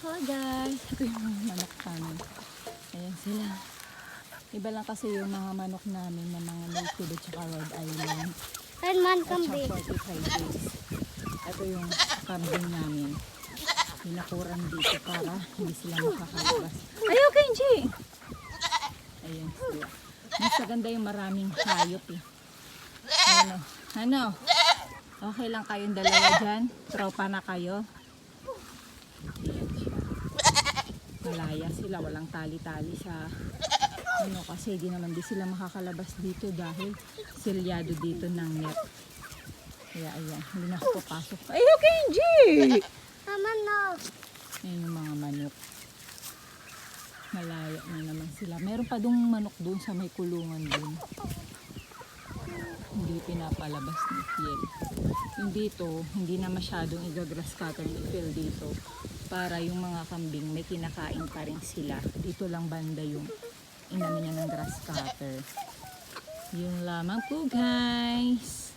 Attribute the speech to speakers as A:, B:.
A: Hi guys! Ito yung mga manok namin. Ayan sila. Iba lang kasi yung mga manok namin na mga native at saka Rhode Island.
B: And man
A: At
B: kambing.
A: saka 45 days. Ito yung kambing namin. Pinakuran dito para hindi sila makakalabas. Ayaw, Kenji! Ayan sila. Mas maganda yung maraming hayop eh. Ano? Ano? Okay lang kayong dalawa dyan? Tropa na kayo? Ayan siya. Malaya sila, walang tali-tali sa ano kasi di naman di sila makakalabas dito dahil silyado dito ng net. Kaya ayan, hindi na ako papasok. Ayaw, Kenji!
B: Mama, no.
A: Ayan yung mga manok. Malaya na naman sila. Meron pa dong manok doon sa may kulungan doon. Hindi pinapalabas ni Fiel. Yung dito, hindi na masyadong igagrass cutter ni Fiel dito. Para yung mga kambing may kinakain pa rin sila. Dito lang banda yung inano niya ng grass cutter. Yun lamang po guys.